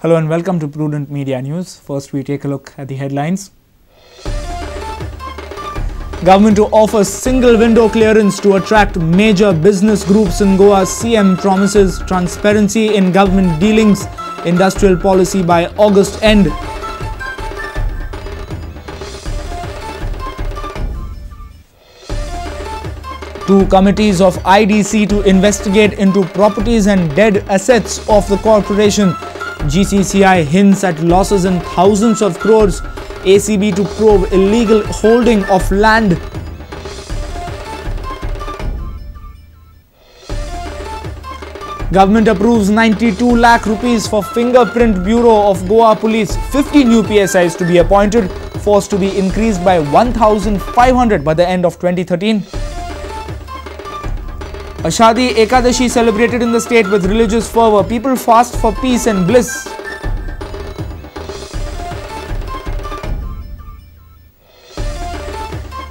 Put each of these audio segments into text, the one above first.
Hello and welcome to Prudent Media News. First, we take a look at the headlines. Government to offer single window clearance to attract major business groups in Goa. CM promises transparency in government dealings. Industrial policy by August end. Two committees of IDC to investigate into properties and dead assets of the corporation. GCCI hints at losses in thousands of crores. ACB to probe illegal holding of land. Government approves 92 lakh rupees for Fingerprint Bureau of Goa Police. 50 new PSIs to be appointed. Force to be increased by 1,500 by the end of 2013. Ashadi Ekadashi celebrated in the state with religious fervour. People fast for peace and bliss.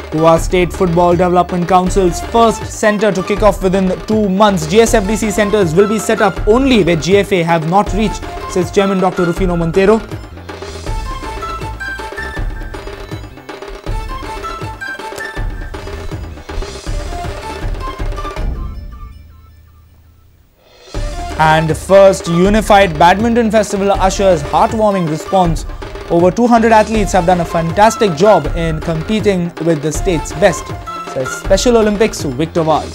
Goa State Football Development Council's first centre to kick off within 2 months. GSFDC centres will be set up only where GFA have not reached, says Chairman Dr. Rufino Montero. And first Unified Badminton Festival ushers heartwarming response. Over 200 athletes have done a fantastic job in competing with the state's best, says Special Olympics Victor Vaz.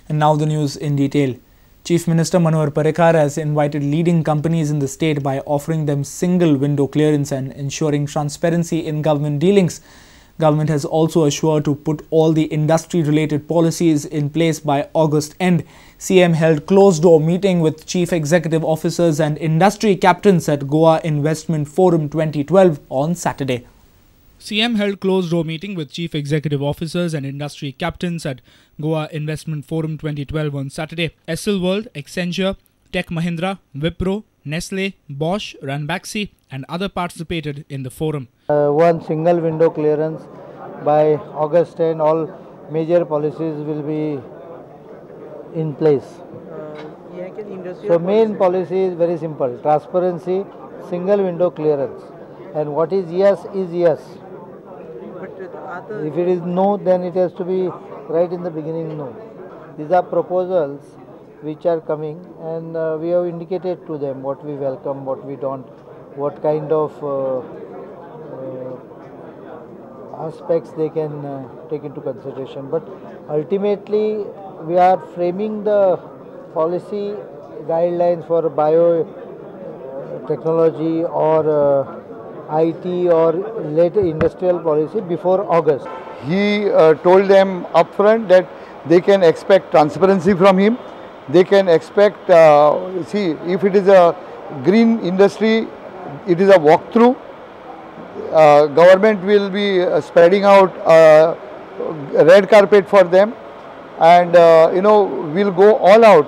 And now the news in detail. Chief Minister Manohar Parrikar has invited leading companies in the state by offering them single window clearance and ensuring transparency in government dealings. Government has also assured to put all the industry-related policies in place by August end. CM held closed-door meeting with chief executive officers and industry captains at Goa Investment Forum 2012 on Saturday. CM held closed-door meeting with chief executive officers and industry captains at Goa Investment Forum 2012 on Saturday. Essel World, Accenture, Tech Mahindra, Wipro, Nestle, Bosch, Ranbaxy and other participated in the forum. One single window clearance by August 10, all major policies will be in place. So main policy is very simple: transparency, single window clearance, and what is yes is yes. If it is no, then it has to be right in the beginning no. These are proposals which are coming, and we have indicated to them what we welcome, what we don't, what kind of aspects they can take into consideration. But ultimately we are framing the policy guidelines for biotechnology or IT or later industrial policy before August. He told them upfront that they can expect transparency from him. They can expect, see, if it is a green industry, it is a walkthrough. Government will be spreading out red carpet for them, and will go all out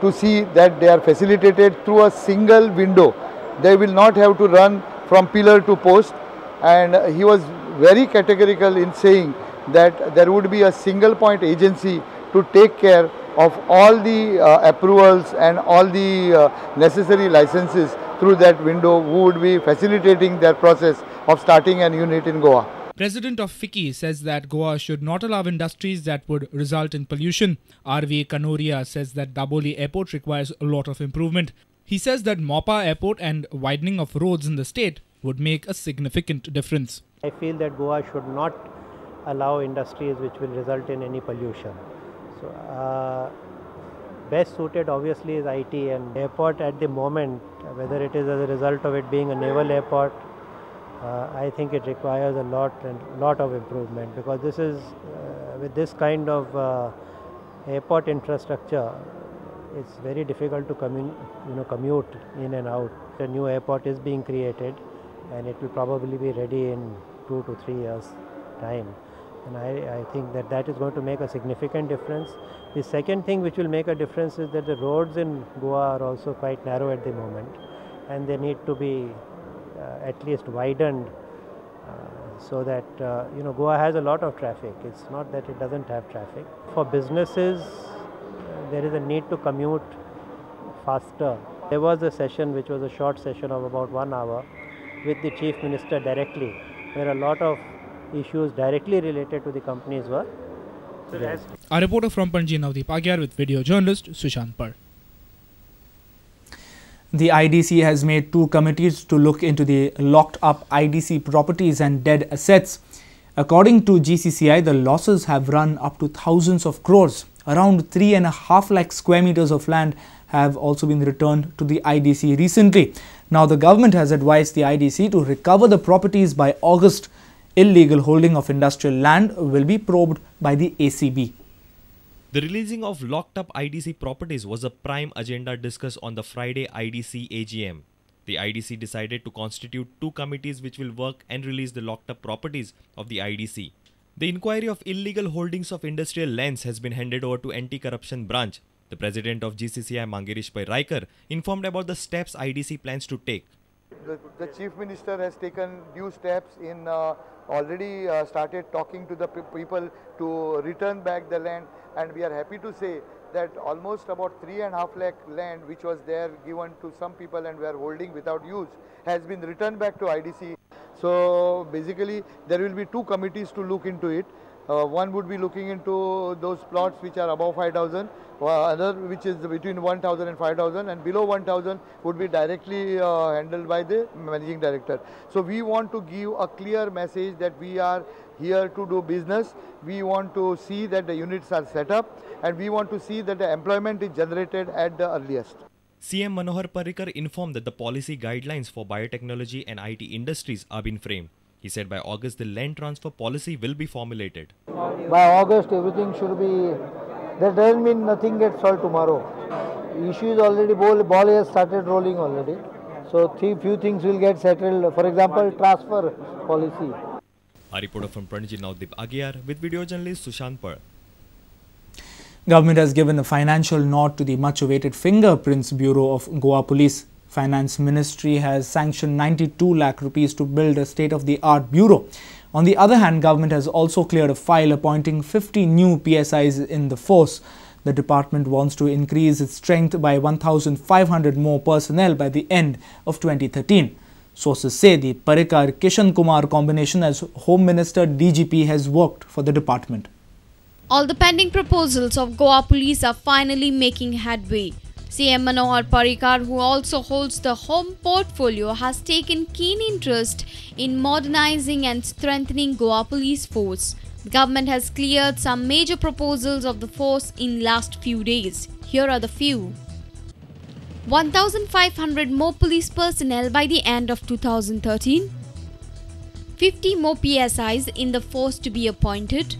to see that they are facilitated through a single window. They will not have to run from pillar to post, and he was very categorical in saying that there would be a single point agency to take care of all the approvals and all the necessary licenses through that window, who would be facilitating their process of starting an unit in Goa. President of FICCI says that Goa should not allow industries that would result in pollution. R.V. Kanoria says that Daboli Airport requires a lot of improvement. He says that Mopa Airport and widening of roads in the state would make a significant difference. I feel that Goa should not allow industries which will result in any pollution. So, best suited obviously is IT, and airport at the moment, whether it is as a result of it being a naval airport, I think it requires a lot of improvement, because this is with this kind of airport infrastructure, it's very difficult to commute in and out. A new airport is being created, and it will probably be ready in 2 to 3 years' time. And I think that is going to make a significant difference. The second thing which will make a difference is that the roads in Goa are also quite narrow at the moment, and they need to be at least widened so that Goa has a lot of traffic. It's not that it doesn't have traffic. For businesses, there is a need to commute faster. There was a session which was a short session of about 1 hour with the Chief Minister directly, where a lot of issues directly related to the companies were raised. A reporter from Panji Navdeep Agyar with video journalist Sushant Par. The IDC has made 2 committees to look into the locked up IDC properties and dead assets. According to GCCI, the losses have run up to thousands of crores. Around 3.5 lakh square meters of land have also been returned to the IDC recently. Now the government has advised the IDC to recover the properties by August. Illegal holding of industrial land will be probed by the ACB. The releasing of locked up IDC properties was a prime agenda discussed on the Friday IDC AGM. The IDC decided to constitute 2 committees which will work and release the locked up properties of the IDC. The inquiry of illegal holdings of industrial lands has been handed over to Anti-Corruption Branch. The president of GCCI, Mangirish Pai Raikar, informed about the steps IDC plans to take. The Chief Minister has taken due steps in already started talking to the people to return back the land, and we are happy to say that almost about 3.5 lakh land which was there given to some people and were holding without use has been returned back to IDC. So basically there will be 2 committees to look into it. One would be looking into those plots which are above 5,000, other which is between 1,000 and 5,000, and below 1,000 would be directly handled by the managing director. So we want to give a clear message that we are here to do business. We want to see that the units are set up, and we want to see that the employment is generated at the earliest. CM Manohar Parrikar informed that the policy guidelines for biotechnology and IT industries are being framed. He said by August the land transfer policy will be formulated. By August everything should be, that doesn't mean nothing gets solved tomorrow. Issue is already, ball has started rolling already. So few things will get settled. For example, transfer policy. A reporter from Prudent Navdeep Agyar with video journalist Sushant Par. Government has given a financial nod to the much-awaited Fingerprints Bureau of Goa Police. Finance Ministry has sanctioned 92 lakh rupees to build a state-of-the-art bureau. On the other hand, government has also cleared a file appointing 50 new PSIs in the force. The department wants to increase its strength by 1,500 more personnel by the end of 2013. Sources say the Parrikar-Kishan Kumar combination as Home Minister DGP has worked for the department. All the pending proposals of Goa Police are finally making headway. CM Manohar Parrikar, who also holds the home portfolio, has taken keen interest in modernizing and strengthening Goa Police Force. The government has cleared some major proposals of the force in last few days. Here are the few. 1,500 more police personnel by the end of 2013. 50 more PSIs in the force to be appointed.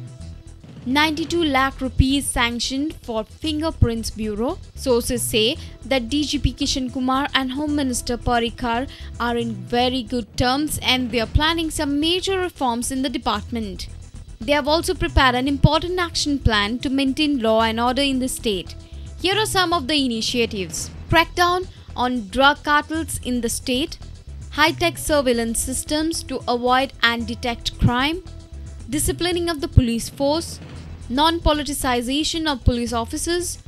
92 lakh rupees sanctioned for Fingerprints Bureau. Sources say that DGP Kishan Kumar and Home Minister Parrikar are in very good terms and they are planning some major reforms in the department. They have also prepared an important action plan to maintain law and order in the state. Here are some of the initiatives. Crackdown on drug cartels in the state. High-tech surveillance systems to avoid and detect crime. Disciplining of the police force. Non-politicization of police officers,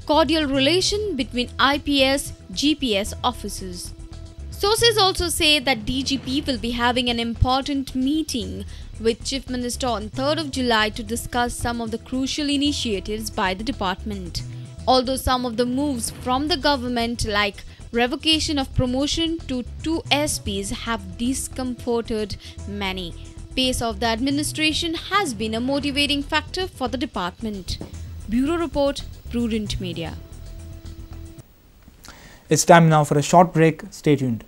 cordial relation between IPS, GPS officers. Sources also say that DGP will be having an important meeting with Chief Minister on 3rd of July to discuss some of the crucial initiatives by the department. Although some of the moves from the government like revocation of promotion to 2 SPs have discomforted many. Pace of the administration has been a motivating factor for the department. Bureau Report, Prudent Media. It's time now for a short break. Stay tuned.